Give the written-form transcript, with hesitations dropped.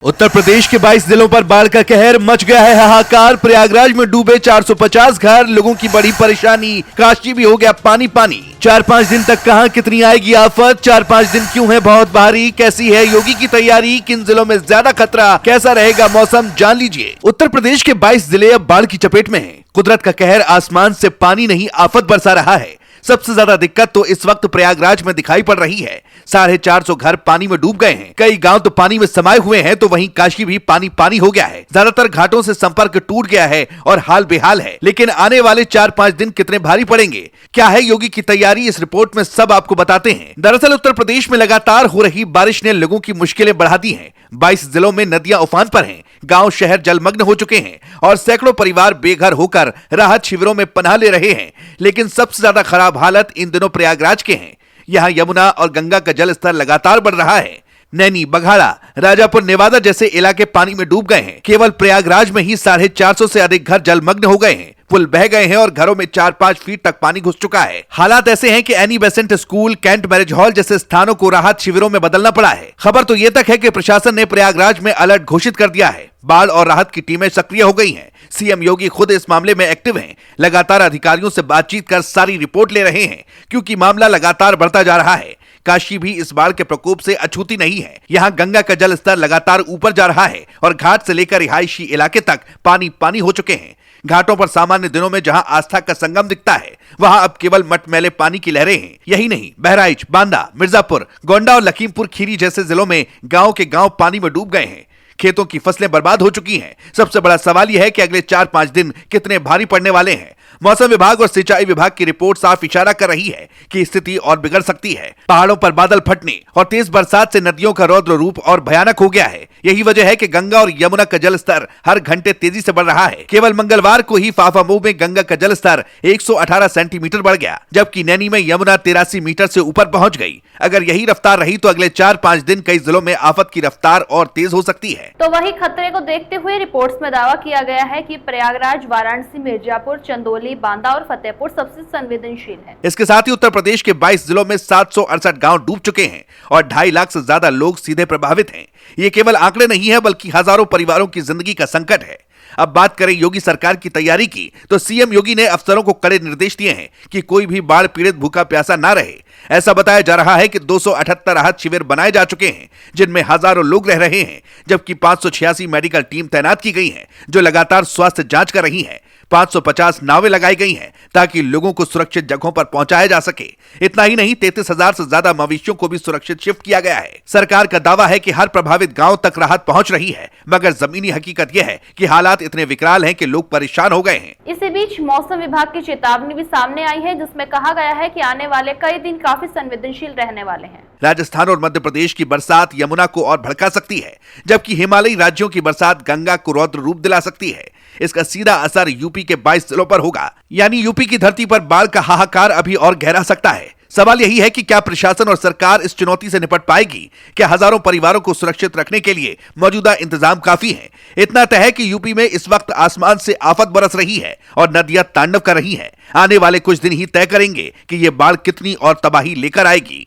उत्तर प्रदेश के 22 जिलों पर बाढ़ का कहर मच गया है हाहाकार। प्रयागराज में डूबे 450 घर, लोगों की बड़ी परेशानी। काशी भी हो गया पानी पानी। 4-5 दिन तक कहां कितनी आएगी आफत। 4-5 दिन क्यों है बहुत भारी। कैसी है योगी की तैयारी, किन जिलों में ज्यादा खतरा, कैसा रहेगा मौसम, जान लीजिए। उत्तर प्रदेश के 22 जिले अब बाढ़ की चपेट में हैं। कुदरत का कहर आसमान से पानी नहीं आफत बरसा रहा है। सबसे ज्यादा दिक्कत तो इस वक्त प्रयागराज में दिखाई पड़ रही है। 450 घर पानी में डूब गए हैं। कई गांव तो पानी में समाये हुए हैं, तो वहीं काशी भी पानी पानी हो गया है। ज्यादातर घाटों से संपर्क टूट गया है और हाल बेहाल है। लेकिन आने वाले 4-5 दिन कितने भारी पड़ेंगे, क्या है योगी की तैयारी, इस रिपोर्ट में सब आपको बताते हैं। दरअसल उत्तर प्रदेश में लगातार हो रही बारिश ने लोगों की मुश्किलें बढ़ा दी हैं। 22 जिलों में नदियां उफान पर हैं, गांव शहर जलमग्न हो चुके हैं और सैकड़ों परिवार बेघर होकर राहत शिविरों में पनाह ले रहे हैं। लेकिन सबसे ज्यादा खराब हालत इन दिनों प्रयागराज के हैं। यहां यमुना और गंगा का जल स्तर लगातार बढ़ रहा है। नैनी, बघाड़ा, राजापुर, नेवादा जैसे इलाके पानी में डूब गए हैं। केवल प्रयागराज में ही 450 से अधिक घर जलमग्न हो गए हैं। पुल बह गए हैं और घरों में 4-5 फीट तक पानी घुस चुका है। हालात ऐसे हैं कि Annie Besant school, cantt marriage hall जैसे स्थानों को राहत शिविरों में बदलना पड़ा है। खबर तो ये तक है कि प्रशासन ने प्रयागराज में अलर्ट घोषित कर दिया है। बाढ़ और राहत की टीमें सक्रिय हो गई हैं। सीएम योगी खुद इस मामले में एक्टिव हैं। लगातार अधिकारियों से बातचीत कर सारी रिपोर्ट ले रहे हैं, क्योंकि मामला लगातार बढ़ता जा रहा है। काशी भी इस बाढ़ के प्रकोप से अछूती नहीं है। यहाँ गंगा का जल स्तर लगातार ऊपर जा रहा है और घाट से लेकर रिहायशी इलाके तक पानी पानी हो चुके हैं। घाटों पर सामान्य दिनों में जहां आस्था का संगम दिखता है, वहां अब केवल मटमैले पानी की लहरें हैं। यही नहीं, बहराइच, बांदा, मिर्जापुर, गोंडा और लखीमपुर खीरी जैसे जिलों में गांव के गांव पानी में डूब गए हैं। खेतों की फसलें बर्बाद हो चुकी हैं। सबसे बड़ा सवाल यह है कि अगले 4-5 दिन कितने भारी पड़ने वाले हैं। मौसम विभाग और सिंचाई विभाग की रिपोर्ट साफ इशारा कर रही है कि स्थिति और बिगड़ सकती है। पहाड़ों पर बादल फटने और तेज बरसात से नदियों का रौद्र रूप और भयानक हो गया है। यही वजह है कि गंगा और यमुना का जल स्तर हर घंटे तेजी से बढ़ रहा है। केवल मंगलवार को ही फाफामऊ में गंगा का जल स्तर 118 सेंटीमीटर बढ़ गया, जबकि नैनी में यमुना 83 मीटर से ऊपर पहुंच गई। अगर यही रफ्तार रही तो अगले 4-5 दिन कई जिलों में आफत की रफ्तार और तेज हो सकती है। तो वही खतरे को देखते हुए रिपोर्ट्स में दावा किया गया है कि प्रयागराज, वाराणसी, मिर्जापुर, चंदौली, बांदा और फतेहपुर सबसे संवेदनशील है। इसके साथ ही उत्तर प्रदेश के 22 जिलों में 768 गांव डूब चुके हैं और 2.5 लाख से ज्यादा लोग सीधे प्रभावित हैं। ये केवल आंकड़े नहीं है, बल्कि हजारों परिवारों की जिंदगी का संकट है। अब बात करें योगी सरकार की तैयारी की, तो सीएम योगी ने अफसरों को कड़े निर्देश दिए हैं कि कोई भी बाढ़ पीड़ित भूखा प्यासा ना रहे। ऐसा बताया जा रहा है कि 278 राहत शिविर बनाए जा चुके हैं, जिनमें हजारों लोग रह रहे हैं, जबकि 586 मेडिकल टीम तैनात की गई है, जो लगातार स्वास्थ्य जांच कर रही है। 550 नावें लगाई गई हैं ताकि लोगों को सुरक्षित जगहों पर पहुंचाया जा सके। इतना ही नहीं, 33,000 से ज्यादा मवेशियों को भी सुरक्षित शिफ्ट किया गया है। सरकार का दावा है कि हर प्रभावित गांव तक राहत पहुंच रही है, मगर जमीनी हकीकत यह है कि हालात इतने विकराल हैं कि लोग परेशान हो गए हैं। इसी बीच मौसम विभाग की चेतावनी भी सामने आई है, जिसमें कहा गया है कि आने वाले कई दिन काफी संवेदनशील रहने वाले हैं। राजस्थान और मध्य प्रदेश की बरसात यमुना को और भड़का सकती है, जबकि हिमालयी राज्यों की बरसात गंगा को रौद्र रूप दिला सकती है। इसका सीधा असर यूपी के 22 जिलों पर होगा, यानी यूपी की धरती पर बाढ़ का हाहाकार अभी और गहरा सकता है। सवाल यही है कि क्या प्रशासन और सरकार इस चुनौती से निपट पाएगी? क्या हजारों परिवारों को सुरक्षित रखने के लिए मौजूदा इंतजाम काफी हैं? इतना तय है कि यूपी में इस वक्त आसमान से आफत बरस रही है और नदियां तांडव कर रही हैं। आने वाले कुछ दिन ही तय करेंगे कि ये बाढ़ कितनी और तबाही लेकर आएगी।